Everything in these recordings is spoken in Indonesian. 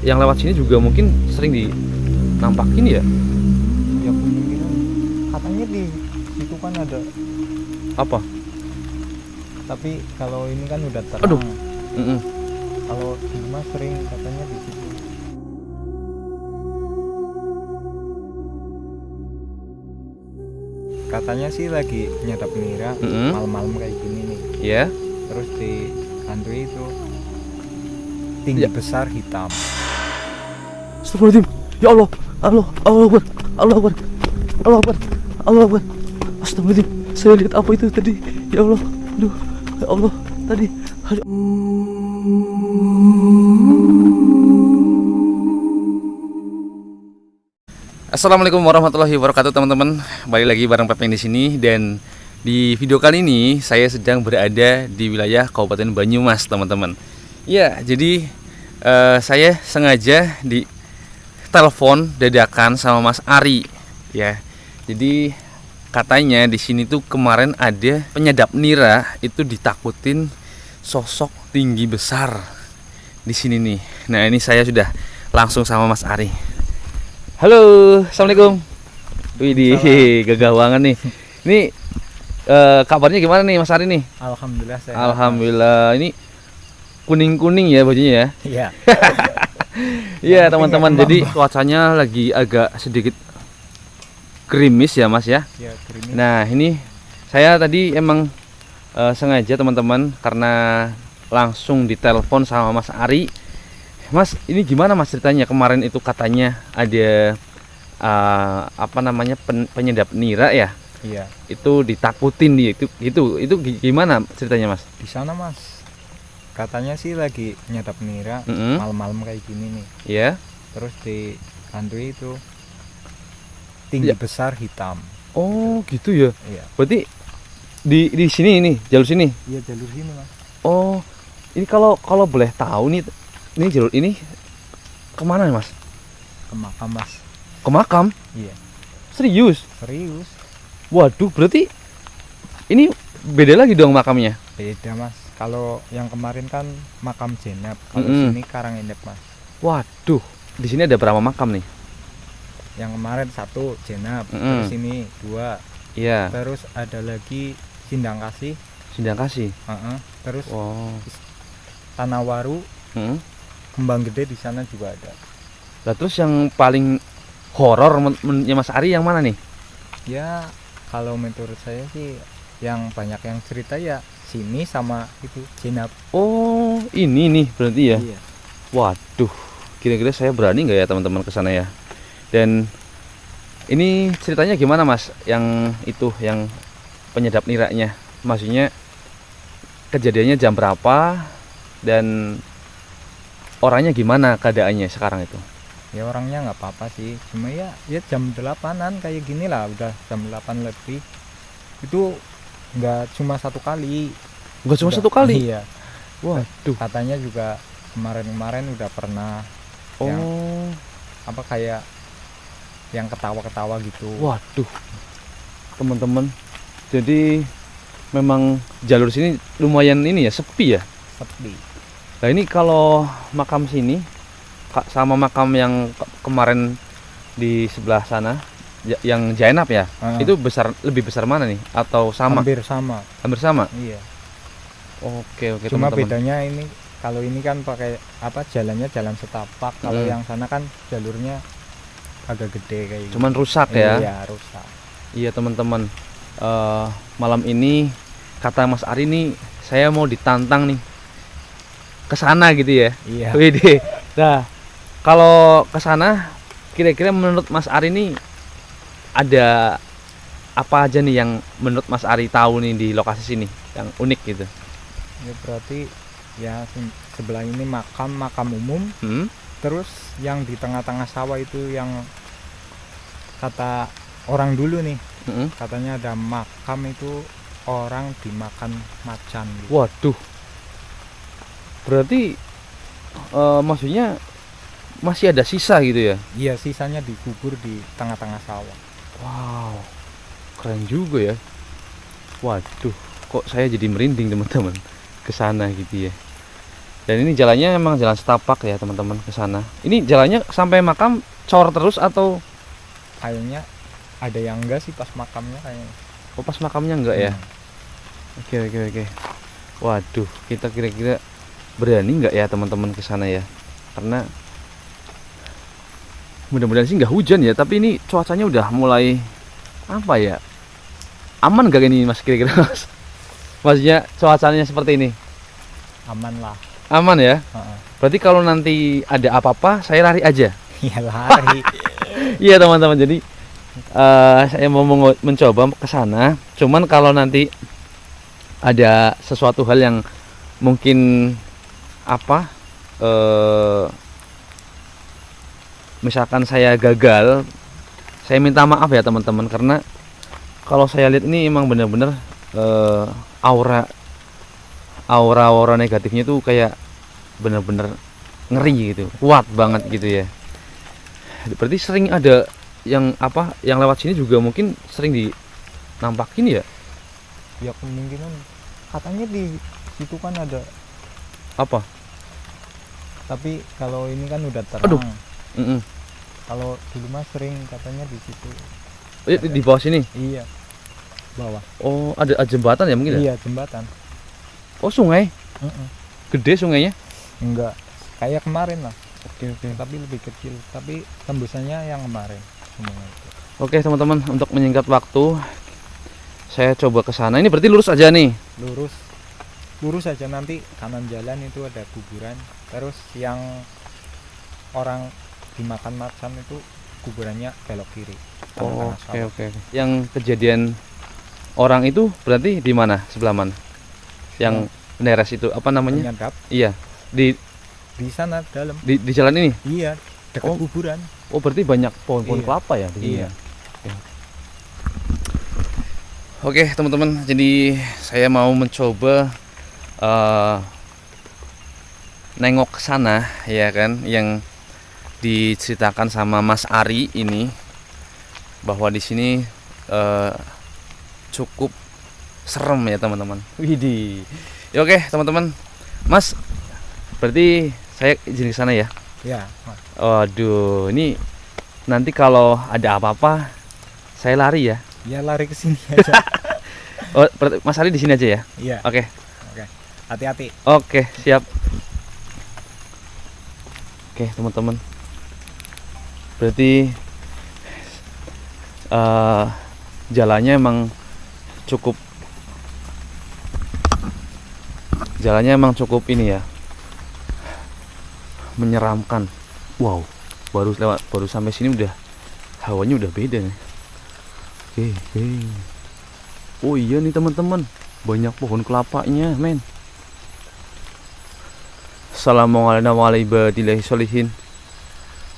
yang lewat sini juga mungkin sering dinampakin ya. Ya kemungkinan katanya di situ kan ada, Apa? tapi kalau ini kan udah terang. Aduh. Mm-mm. Kalau di rumah sering katanya di situ. Katanya sih lagi nyadap nira Mm-mm. malam-malam kayak gini nih. Ya. Terus di country itu tinggi Ya. besar hitam. Astagfirullahaladzim. Ya Allah. Allah. Allah Akbar. Allah Akbar. Allah Akbar. Allah Akbar. Astagfirullahaladzim. Saya lihat apa itu tadi? Ya Allah. Aduh. Ya Allah. Tadi. Aduh. Assalamualaikum warahmatullahi wabarakatuh, teman-teman. Balik lagi bareng Pepeng di sini, dan di video kali ini saya sedang berada di wilayah Kabupaten Banyumas, teman-teman. Ya, jadi saya sengaja di telepon dadakan sama Mas Ari, ya. Jadi katanya di sini tuh kemarin ada penyedap nira itu ditakutin sosok tinggi besar di sini nih. Nah, ini saya sudah langsung sama Mas Ari. Halo, assalamualaikum. Widih, gagah banget nih. Ini kabarnya gimana nih Mas Ari nih? Alhamdulillah sehat. Alhamdulillah. Ini kuning-kuning ya bajunya ya. Iya. Iya teman-teman, jadi cuacanya lagi agak sedikit gerimis ya Mas ya. Ya, gerimis. Nah ini saya tadi emang sengaja teman-teman, karena langsung ditelepon sama Mas Ari. Mas, ini gimana Mas ceritanya? Kemarin itu katanya ada apa namanya penyedap nira ya? Iya. Itu ditakutin dia itu gimana ceritanya Mas? Di sana Mas, katanya sih lagi nyadap nira Mm-mm. malam-malam kayak gini nih. Ya. Terus di country itu tinggi Ya. besar hitam. Oh gitu ya. Iya. Berarti di sini ini jalur sini. Iya, jalur sini Mas. Oh, ini kalau boleh tahu nih, ini jalur ini kemana nih Mas? Ke makam Mas. Ke makam? Iya. Serius? Serius. Waduh, berarti ini beda lagi dong makamnya? Beda Mas. Kalau yang kemarin kan makam jenab, kalau Mm-mm. sini Karangindep Mas. Waduh, di sini ada berapa makam nih? Yang kemarin satu jenab, Mm-mm. terus ini 2, Iya, terus ada lagi Sindang Kasih, Sindang Kasih. terus Oh. Tanah Waru, Hmm. Kembang Gede di sana juga ada. Lah terus yang paling horor ya Mas Ari yang mana nih? Ya kalau menurut saya sih yang banyak yang cerita ya sini sama itu jenab. Oh, ini nih berarti ya. Iya. Waduh, kira-kira saya berani nggak ya teman-teman ke sana ya? Dan ini ceritanya gimana Mas? Yang itu, yang penyedap niranya, maksudnya kejadiannya jam berapa dan orangnya gimana keadaannya sekarang itu? Ya orangnya nggak apa-apa sih, cuma ya jam 8-an kayak gini lah, udah jam 8 lebih. Itu nggak cuma satu kali. Nggak cuma Udah, satu kali? Iya. Waduh. Katanya juga kemarin-kemarin udah pernah yang Oh, apa kayak yang ketawa-ketawa gitu. waduh, teman-teman. Jadi memang jalur sini lumayan ini ya, sepi ya. Sepi. Nah ini kalau makam sini sama makam yang kemarin di sebelah sana, yang Jainab ya, itu lebih besar mana nih? Atau sama? Hampir sama. Hampir sama. Iya. Oke Cuma teman-teman. bedanya ini kalau ini kan pakai apa, jalannya jalan setapak, kalau yang sana kan jalurnya agak gede kayak gitu. Cuman rusak ya. Iya, rusak. Iya teman-teman. Malam ini kata Mas Ari nih, saya mau ditantang nih ke sana gitu ya. Iya. Widih. Nah, kalau ke sana kira-kira menurut Mas Ari nih ada apa aja nih yang menurut Mas Ari tahu nih di lokasi sini yang unik gitu? Ya berarti ya sebelah ini makam umum, Hmm? terus yang di tengah-tengah sawah itu yang kata orang dulu nih, Mm-mm. katanya ada makam itu orang dimakan macan gitu. Waduh. Berarti maksudnya masih ada sisa gitu ya? Iya, sisanya dikubur di tengah-tengah sawah. Wow. Keren juga ya. Waduh, kok saya jadi merinding teman-teman ke sana gitu ya. Dan ini jalannya emang jalan setapak ya teman-teman ke sana. Ini jalannya sampai makam cor terus atau Kayaknya ada yang enggak sih pas makamnya kayaknya. oh, pas makamnya enggak ya? Hmm. Oke. Waduh, kita kira-kira berani nggak ya teman-teman ke sana ya? Karena mudah-mudahan sih nggak hujan ya, tapi ini cuacanya udah mulai apa ya? Aman gak ini Mas kira-kira Mas? Maksudnya cuacanya seperti ini. Aman lah. Aman ya? Heeh. Berarti kalau nanti ada apa-apa saya lari aja. Ya lari. Iya teman-teman, jadi saya mau mencoba ke sana. Cuman kalau nanti ada sesuatu hal yang mungkin apa misalkan saya gagal, saya minta maaf ya teman-teman, karena kalau saya lihat ini emang benar-benar aura negatifnya tuh kayak benar-benar ngeri gitu, kuat banget gitu ya. Berarti sering ada yang apa yang lewat sini juga mungkin sering dinampakin ya? Ya kemungkinan katanya di situ kan ada, Apa? tapi kalau ini kan udah terang. Aduh. Mm-mm. Kalau dulu mah sering katanya di situ. Oh, di bawah sini. Iya. Bawah. Oh, ada jembatan ya mungkin ya? Iya, jembatan. Oh, sungai. Heeh. Gede sungainya? Enggak kayak kemarin lah, Oke. tapi lebih kecil, tapi tembusannya yang kemarin semua itu. Oke, teman-teman, untuk menyingkat waktu saya coba ke sana. Ini berarti lurus aja nih. Lurus aja, nanti kanan jalan itu ada kuburan, terus yang orang dimakan macan itu kuburannya belok kiri. Oh, Tengah-tengah oke. sawah. Yang kejadian orang itu berarti di mana? Sebelah mana? Yang neres itu apa namanya? Penyadap Iya, di di sana dalam. di jalan ini. Iya, dekat Oh. kuburan. Oh, berarti banyak pohon-pohon Iya. kelapa ya di sini. Iya. Oke, teman-teman, jadi saya mau mencoba nengok ke sana ya kan, yang diceritakan sama Mas Ari ini, bahwa di sini cukup serem ya teman-teman. Widih. Ya, oke teman-teman, Mas, berarti saya izin ke sana ya. Ya, Waduh, ini nanti kalau ada apa-apa saya lari ya. ya lari ke sini aja. Oh, berarti Mas Ari di sini aja ya. Iya. Oke. Hati-hati. Oke, siap. Oke, teman-teman. Berarti jalannya emang cukup ini ya, menyeramkan. Wow, baru sampai sini udah hawanya udah beda nih. Oke. Oh iya nih teman-teman, banyak pohon kelapanya, men. Assalamualaikum warahmatullahi wabarakatuh.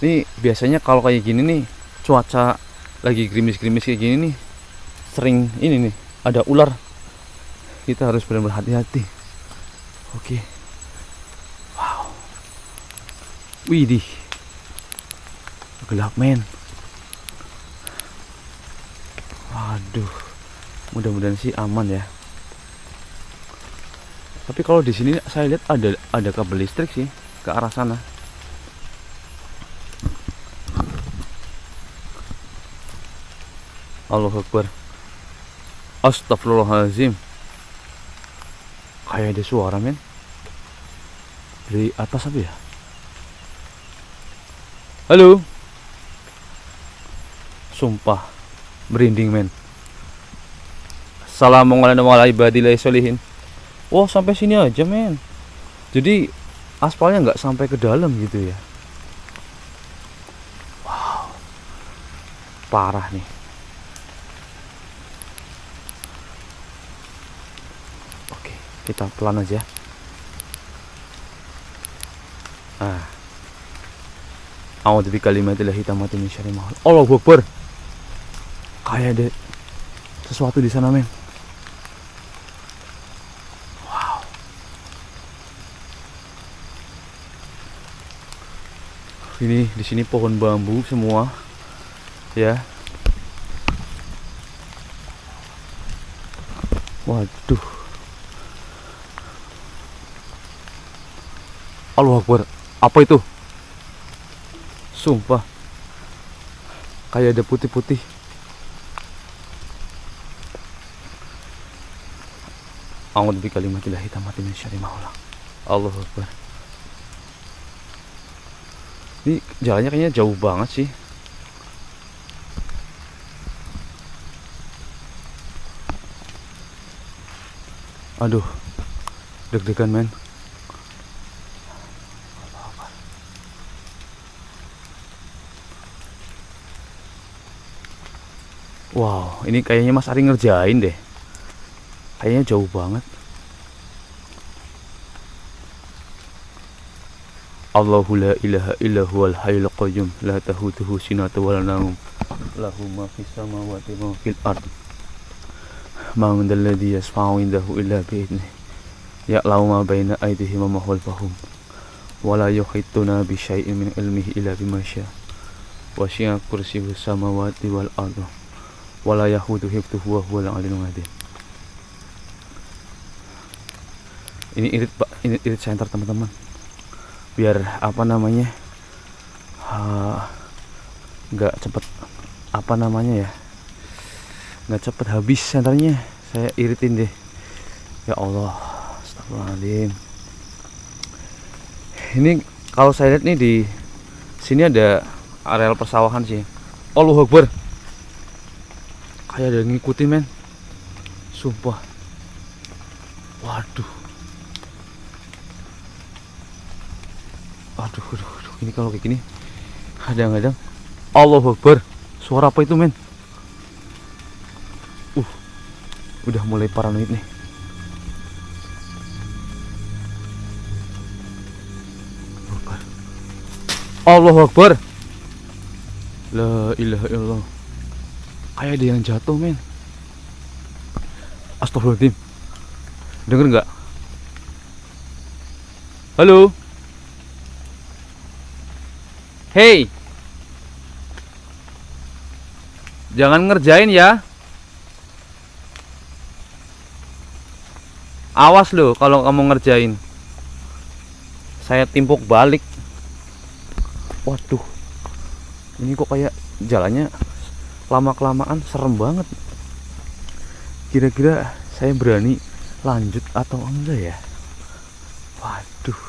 Ini biasanya kalau kayak gini nih, cuaca lagi gerimis-gerimis kayak gini nih, sering ini nih, ada ular. Kita harus benar-benar hati-hati. Oke. Wow. Widih. Gelap, men. Waduh. Mudah-mudahan sih aman ya. Tapi kalau di sini saya lihat ada kabel listrik sih ke arah sana. Allahu Akbar. Astagfirullahaladzim. Kayak ada suara, men. Dari atas apa ya? Halo. Sumpah merinding, men. Assalamualaikum warahmatullahi wabarakatuh. Wah, sampai sini aja, men. Jadi aspalnya nggak sampai ke dalam gitu ya. Wow, parah nih. Oke, kita pelan aja. A'udzu bikalimatillahi tammati min syarri ma khalaq. Allahu Akbar. Kayak ada sesuatu di sana, men. Ini di sini pohon bambu semua, ya. Waduh. Allahu Akbar. Apa itu? Sumpah. Kayak ada putih-putih. A'udzu bikalimatillahi tammati min syarri ma khalaq. Allahu Akbar. Ini jalannya kayaknya jauh banget sih. Aduh, deg-degan men. Wow, ini kayaknya Mas Ari ngerjain deh. Kayaknya jauh banget. Allahu la ilaha illa huwal hayyul qayyum la tahutuhu sinatun wa la nawm lahu ma fis samawati wa ma fil ard. Man dzal ladzi yashfa'u indahu illa bi idnihi ya'lamu ma baina aydihim wa ma khalfahum wa la yuhituna bi syai'in min ilmihi illa bima syaa wasi'a kursiyyuhus samawati wal ard wa la yahuduhu hifdhuhu wa huwal 'aliyyul 'azim. Ini irit center teman-teman, biar apa namanya nggak cepet apa namanya ya, nggak cepet habis senternya. Saya iritin deh. Ya Allah, astagfirullahaladzim. Ini kalau saya lihat nih di sini ada areal persawahan sih. Allahu Akbar. Kayak ada yang ngikutin men. Sumpah. Waduh. Aduh, ini kalau kayak gini kadang-kadang Allahu Akbar. Suara apa itu men? Udah mulai paranoid nih. Allahu Akbar. La ilaha illallah. Kayak ada yang jatuh men. Astagfirullahaladzim. Denger nggak? Halo. Hey, jangan ngerjain ya. Awas loh kalau kamu ngerjain. Saya timpuk balik. Waduh, ini kok kayak jalannya lama-kelamaan serem banget. Kira-kira saya berani lanjut atau enggak ya? Waduh.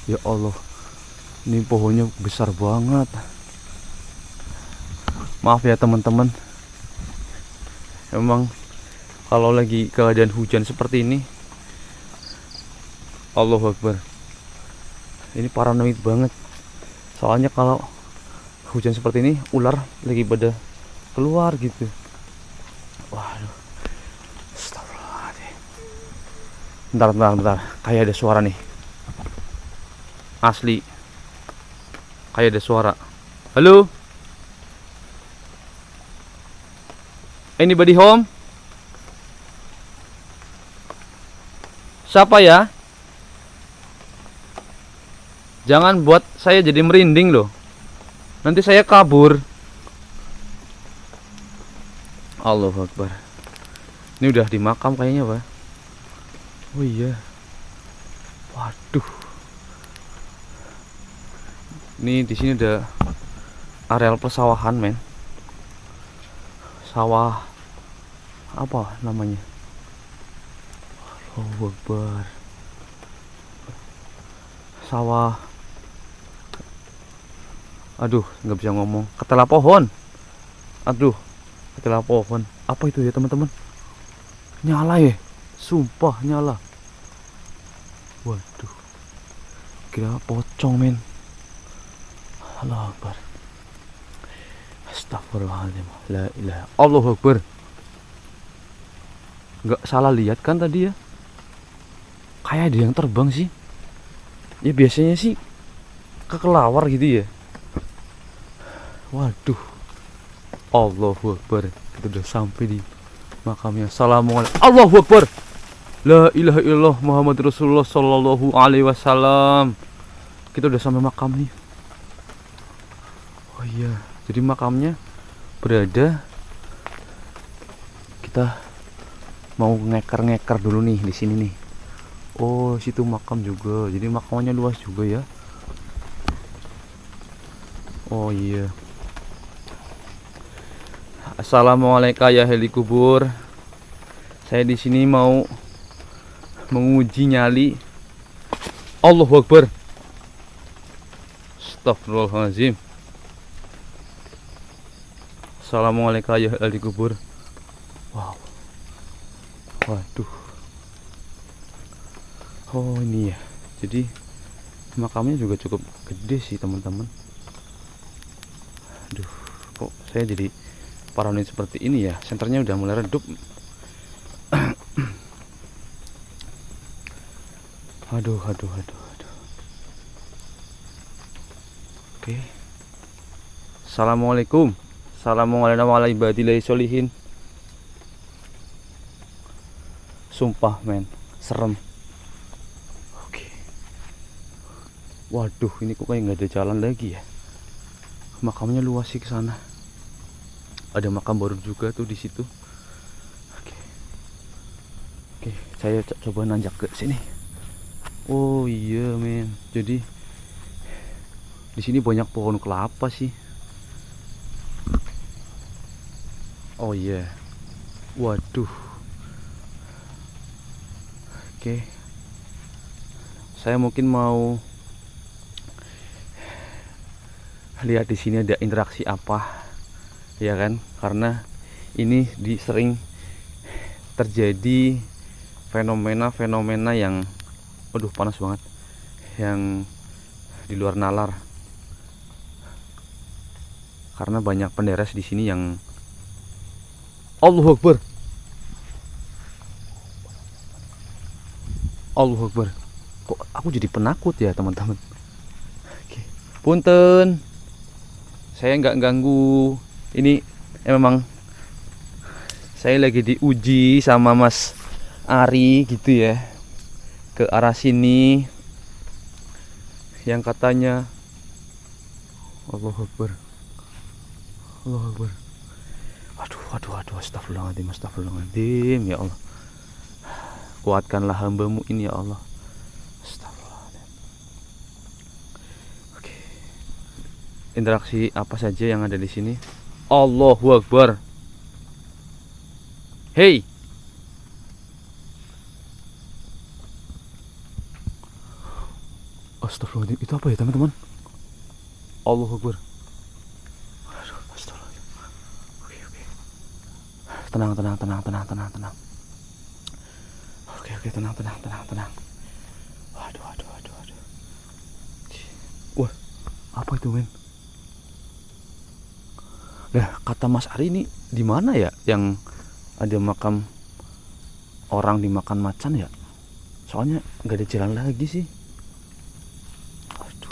Ya Allah. Ini pohonnya besar banget. Maaf ya teman-teman. Emang kalau lagi keadaan hujan seperti ini, Allahu Akbar, ini paranoid banget. Soalnya kalau hujan seperti ini, ular lagi pada keluar gitu. Waduh. Astagfirullahaladzim. Bentar. Kayak ada suara nih. Asli. Kayak ada suara. Halo? Anybody home? Siapa ya? Jangan buat saya jadi merinding loh. Nanti saya kabur. Allahu Akbar. Ini udah di makam kayaknya, Pak. Oh iya. Waduh. Ini di sini ada areal persawahan, men. Sawah apa namanya? Allahu Akbar. Sawah. Aduh, nggak bisa ngomong. Ketela pohon. Aduh, ketela pohon. Apa itu ya, teman-teman? Nyala ya? Sumpah nyala. Waduh. Kira pocong, men. Allahu Akbar. Astagfirullahaladzim. La ilaha. Allahu Akbar. Nggak salah lihat kan tadi ya? Kayak ada yang terbang sih. Ya biasanya sih kekelawar gitu ya. Waduh. Allahu Akbar. Kita udah sampai di makamnya. Assalamualaikum. Allahu Akbar. La ilaha illallah Muhammad Rasulullah sallallahu alaihi wasallam. Kita udah sampai makam nih. Oh iya, jadi makamnya berada, kita mau ngeker-ngeker dulu nih di sini nih. Oh, situ makam juga. Jadi makamnya luas juga ya. Oh iya. Assalamualaikum ya heli kubur. Saya di sini mau menguji nyali. Allahu Akbar. Astagfirullahaladzim. Assalamualaikum ya heli kubur. Wow. Waduh. Oh ini ya. Jadi makamnya juga cukup gede sih teman-teman. Aduh, kok saya jadi paranoid seperti ini ya. Senternya udah mulai redup. Aduh. Oke. Assalamualaikum. Assalamualaikum warahmatullahi wabarakatuh. Sumpah men, serem. Oke. Waduh, ini kok kayak nggak ada jalan lagi ya. Makamnya luas sih ke sana. Ada makam baru juga tuh di situ. Oke, saya coba nanjak ke sini. Oh iya men, jadi di sini banyak pohon kelapa sih. Oh iya, waduh. Oke, saya mungkin mau lihat di sini ada interaksi apa, ya kan? Karena ini sering terjadi fenomena-fenomena yang waduh panas banget, yang di luar nalar. Karena banyak penderes di sini yang Allahu Akbar. Allahu Akbar. Kok aku jadi penakut ya teman-teman. Oke. Punten, saya nggak ganggu. Ini memang saya lagi diuji sama Mas Ari gitu ya, ke arah sini yang katanya Allahu Akbar. Allahu Akbar. Aduh, astagfirullahaladzim, ya Allah. Kuatkanlah hambamu ini ya Allah. Astagfirullahaladzim. Oke. Interaksi apa saja yang ada di sini? Allahu Akbar. Hey. Astagfirullahaladzim, itu apa ya teman-teman? Allahu Akbar. Aduh, astagfirullahaladzim. Oke. Tenang. Oke, tenang. Waduh. Wah, apa itu men? Nah, kata Mas Ari ini di mana ya yang ada makam orang dimakan macan ya? Soalnya nggak ada jalan lagi sih. Aduh.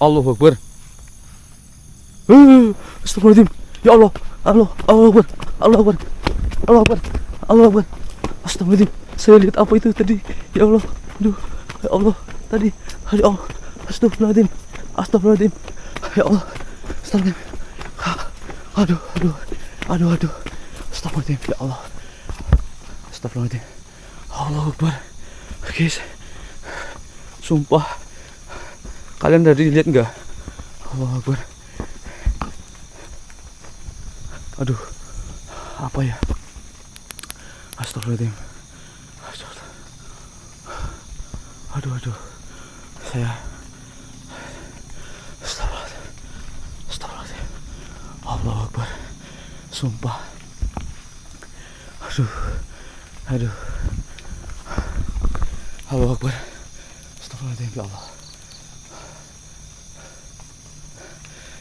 Allahu Akbar. Astagfirullahaladzim. Ya Allah. Allahu Akbar. Astagfirullahaladzim. Saya lihat apa itu tadi? Ya Allah. Aduh. Ya Allah. Tadi. Ya Allah. Astagfirullahaladzim. Ya Allah. Astagfirullahaladzim. Aduh. Astagfirullahaladzim. Ya Allah. Astagfirullahaladzim. Allahu Akbar. Guys, sumpah kalian tadi lihat nggak? Allahu Akbar. Aduh, apa ya? Astagfirullahaladzim. Aduh, saya Astagfirullahaladzim. Allahu Akbar. Sumpah. Aduh. Allahu Akbar. Astagfirullahaladzim, ya Allah.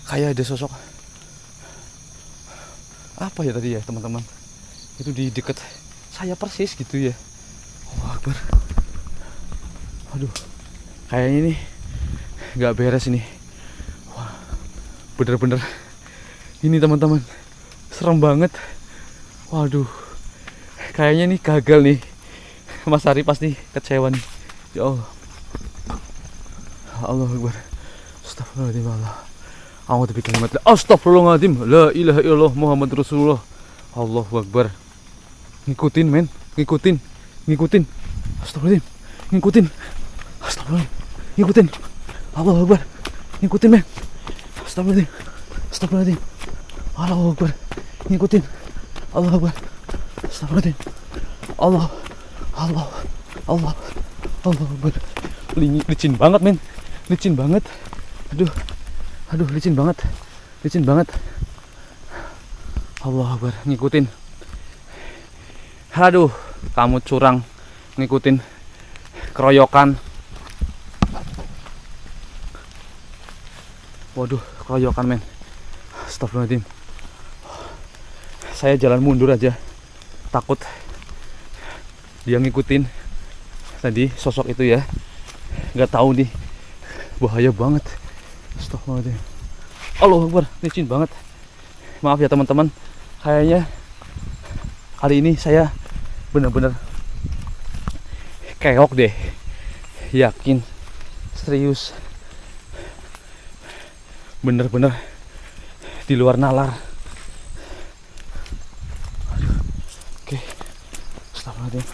Kayak ada sosok apa ya tadi ya teman-teman? Itu di dekat saya persis gitu ya. Allahu Akbar. Aduh, kayaknya ini nggak beres ini. Wah, bener-bener ini teman-teman, serem banget. Waduh, kayaknya nih gagal nih. Mas Ari pasti kecewa nih. Ya Allah. Allahu Akbar. Astagfirullahaladzim Allah. A'udzu bikalimat. Astagfirullahaladzim. La ilaha illallah Muhammad Rasulullah. Allahu Akbar. Ngikutin men, ngikutin. Astagfirullahaladzim. Ngikutin. Astagfirullahaladzim. Ngikutin. Allahu Akbar. Ngikutin men. Astagfirullahaladzim. Allahu Akbar. Ngikutin. Allahu Akbar. Astagfirullahaladzim. Allah Akbar. Licin banget men. Licin banget. Aduh, licin banget. Allah Akbar, ngikutin. Aduh, kamu curang ngikutin keroyokan. Waduh, keroyokan men. Astagfirullahaladzim. Saya jalan mundur aja, takut dia ngikutin tadi sosok itu ya. Nggak tahu nih, bahaya banget. Astagfirullahaladzim. Allahu Akbar, licin banget. Maaf ya teman-teman, kayaknya hari ini saya benar-benar keok deh. Yakin, serius, bener-bener di luar nalar. Aduh. Oke. Astagfirullahaladzim.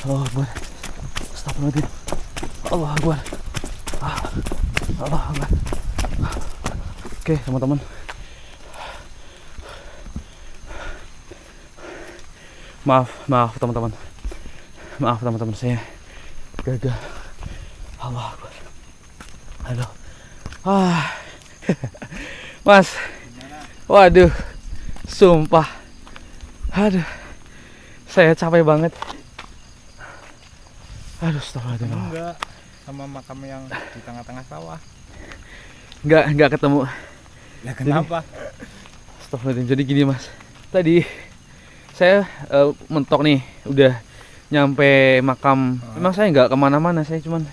Allahu Akbar. Astagfirullahaladzim. Allahu Akbar. Allahu Akbar. Oke teman-teman, maaf teman-teman, saya gagal. Allah Akbar. Halo. Mas, waduh, sumpah, aduh, saya capek banget. Aduh, astagfirullahaladzim. Enggak, sama makam yang di tengah-tengah sawah. Enggak ketemu. Lah kenapa? Astagfirullahaladzim. Jadi gini mas, tadi saya mentok nih, udah nyampe makam. Memang saya nggak kemana-mana, saya cuman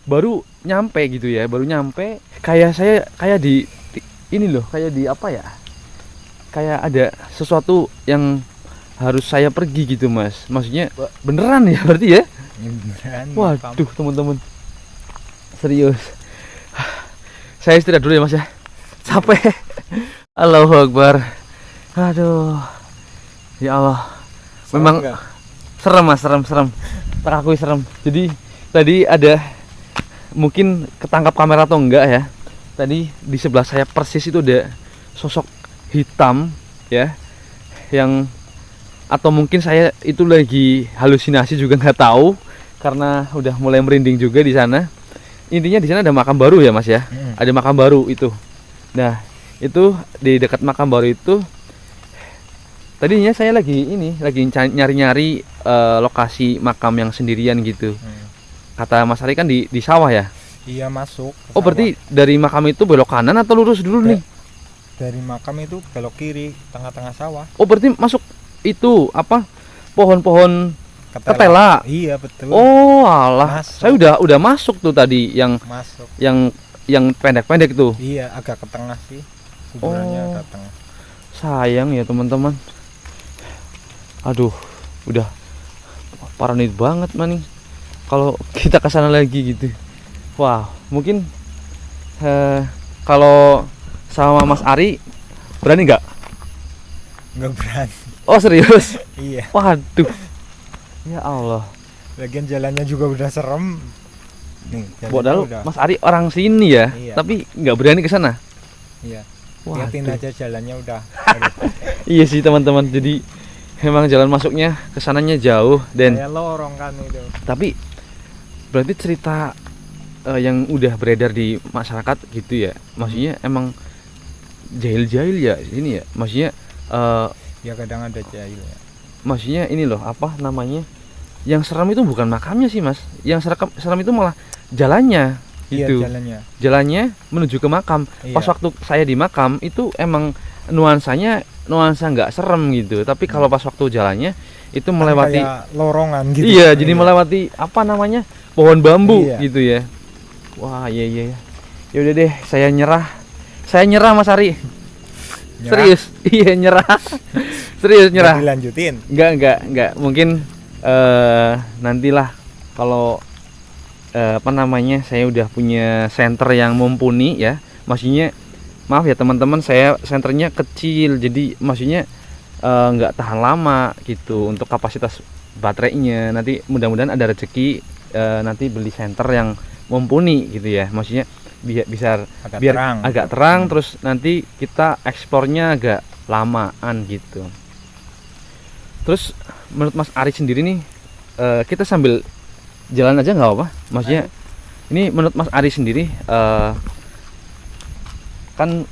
baru nyampe gitu ya, kayak di ini loh, kayak di apa ya, kayak ada sesuatu yang harus saya pergi gitu mas. Maksudnya beneran ya berarti ya? Beneran. Waduh teman-teman, serius. Saya istirahat dulu ya mas ya, capek. Allahu Akbar. Aduh, ya Allah. Memang serem mas, serem. Tak akui serem. Jadi tadi ada, mungkin ketangkap kamera atau enggak ya, tadi di sebelah saya persis itu ada sosok hitam ya, yang atau mungkin saya itu lagi halusinasi juga nggak tahu, karena udah mulai merinding juga di sana. Intinya di sana ada makam baru ya mas ya, ada makam baru itu. Nah itu di dekat makam baru itu, tadinya saya lagi nyari-nyari lokasi makam yang sendirian gitu. Kata Mas Ari kan di sawah ya? Iya, masuk. Oh berarti dari makam itu belok kanan atau lurus dulu nih? Dari makam itu belok kiri, tengah-tengah sawah. Oh berarti masuk itu apa? Pohon-pohon ketela. Iya betul. Oh alah, Masuk. saya udah masuk tuh tadi yang Masuk. yang pendek-pendek tuh. Iya, agak ke tengah sih. Kuburannya Oh. ke tengah. Sayang ya teman-teman. Aduh, udah paranoid banget maning kalau kita kesana lagi gitu. Wah, mungkin kalau sama Mas Ari berani nggak? Nggak berani. Oh serius? Iya. Waduh, ya Allah. Lagian jalannya juga udah serem. Nih, jalannya Padahal udah. Mas Ari orang sini ya, Iya. tapi nggak berani ke sana. Iya. Waduh. Liatin aja jalannya udah. Iya sih teman-teman, jadi memang jalan masuknya ke sananya jauh dan Kayak lorong kan itu. tapi berarti cerita yang udah beredar di masyarakat gitu ya, maksudnya emang jahil-jahil ya ini ya, maksudnya Ya kadang ada jahil ya. maksudnya ini loh, apa namanya, yang seram itu bukan makamnya sih mas, yang seram itu malah jalannya Iya, gitu, jalannya menuju ke makam. Iya. Pas waktu saya di makam itu emang nuansa nggak serem gitu, tapi kalau pas waktu jalannya itu melewati kayak lorongan gitu. iya, jadi melewati apa namanya, pohon bambu Iya. gitu ya. Wah iya. Ya udah deh, saya nyerah Mas Ari. Nyerah. Serius, iya nyerah. Serius nyerah. Nggak dilanjutin. Enggak. Mungkin nantilah kalau apa namanya, saya udah punya senter yang mumpuni ya. Maksudnya maaf ya teman-teman, saya senternya kecil, jadi maksudnya nggak tahan lama gitu untuk kapasitas baterainya. Nanti mudah-mudahan ada rezeki nanti beli senter yang mumpuni gitu ya. Maksudnya bisa biar terang. agak terang, terus nanti kita ekspornya agak lamaan gitu. Terus menurut Mas Ari sendiri nih, kita sambil jalan aja nggak apa? Maksudnya ini menurut Mas Ari sendiri, kan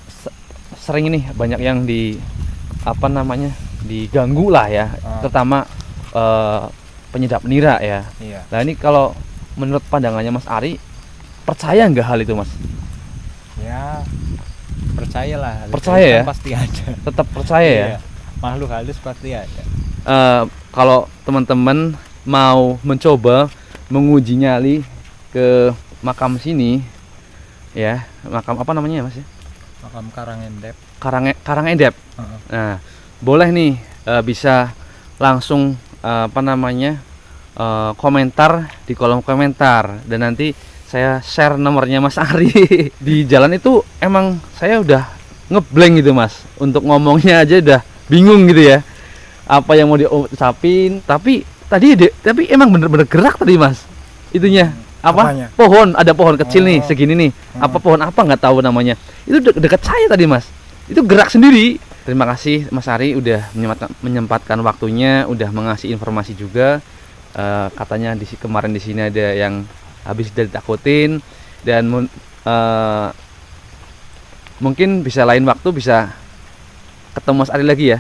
sering ini banyak yang di apa namanya, diganggu lah ya, terutama penyedap nira ya. Iya. Nah ini kalau menurut pandangannya Mas Ari, percaya nggak hal itu Mas? Ya percayalah. Percaya ya? Pasti ada. Tetap percaya ya? Iya. Makhluk halus pasti ada. Kalau teman-teman mau mencoba menguji nyali ke makam sini ya, makam apa namanya Mas ya? Makam Karangendep. Karangendep. Heeh. Nah, boleh nih bisa langsung apa namanya, komentar di kolom komentar, dan nanti saya share nomornya Mas Ari. Di jalan itu emang saya udah ngeblank gitu Mas, untuk ngomongnya aja udah bingung gitu ya, apa yang mau diucapin. Tapi emang bener-bener gerak tadi Mas, itunya apa? Apanya? Pohon, ada pohon kecil nih Oh. segini nih. Apa pohon apa nggak tahu namanya, itu dekat saya tadi Mas, itu gerak sendiri. Terima kasih Mas Ari udah menyempatkan waktunya, udah mengasih informasi juga. Katanya kemarin di sini ada yang habis ditakutin, dan mungkin bisa lain waktu bisa ketemu Mas Ari lagi ya.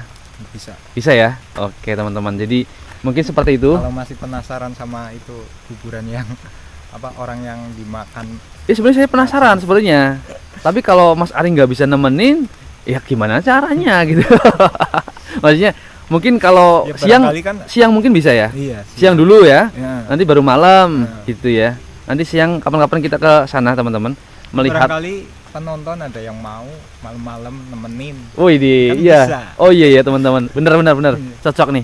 Bisa ya. Oke teman-teman, jadi mungkin seperti itu. Kalau masih penasaran sama itu kuburan yang apa, orang yang dimakan, Ya sebenarnya saya penasaran sebenarnya, tapi kalau Mas Ari nggak bisa nemenin, ya gimana caranya gitu. Maksudnya mungkin kalau ya barangkali kan. siang mungkin bisa ya. Iya. Siang dulu ya. Ya. Nanti baru malam Ya. gitu ya. Nanti siang kapan-kapan kita ke sana teman-teman, melihat. Barangkali penonton ada yang mau malam-malam nemenin. Oh ini Kan iya. bisa. Oh iya ya teman-teman. Benar. Cocok nih.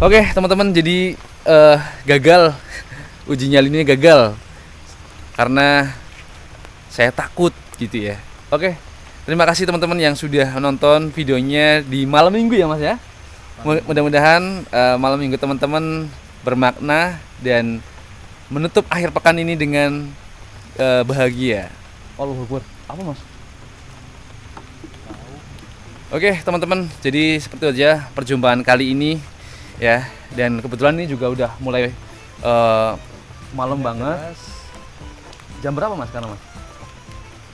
Oke teman-teman, jadi gagal uji nyalinya, gagal karena saya takut gitu ya. Oke. Terima kasih teman-teman yang sudah menonton videonya di malam minggu ya Mas ya. Mudah-mudahan malam minggu teman-teman bermakna dan menutup akhir pekan ini dengan bahagia. Allahu Akbar. Apa Mas? Oke teman-teman, jadi seperti aja perjumpaan kali ini ya. Dan kebetulan ini juga udah mulai malam banget. Jam berapa Mas sekarang Mas?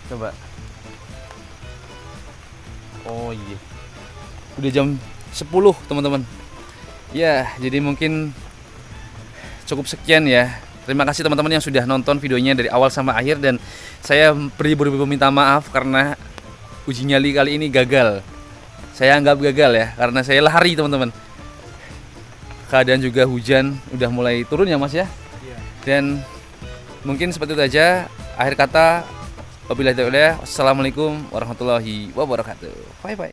Coba. Oh iya, udah jam 10 teman-teman. Ya, jadi mungkin cukup sekian ya. Terima kasih teman-teman yang sudah nonton videonya dari awal sampai akhir, dan saya beribu-ribu minta maaf karena uji nyali kali ini gagal. Saya anggap gagal ya, karena saya lari teman-teman. Keadaan juga hujan udah mulai turun ya Mas ya. Iya. Dan mungkin seperti itu aja. Akhir kata, wabillahi taufiq, wassalamualaikum warahmatullahi wabarakatuh. Bye bye.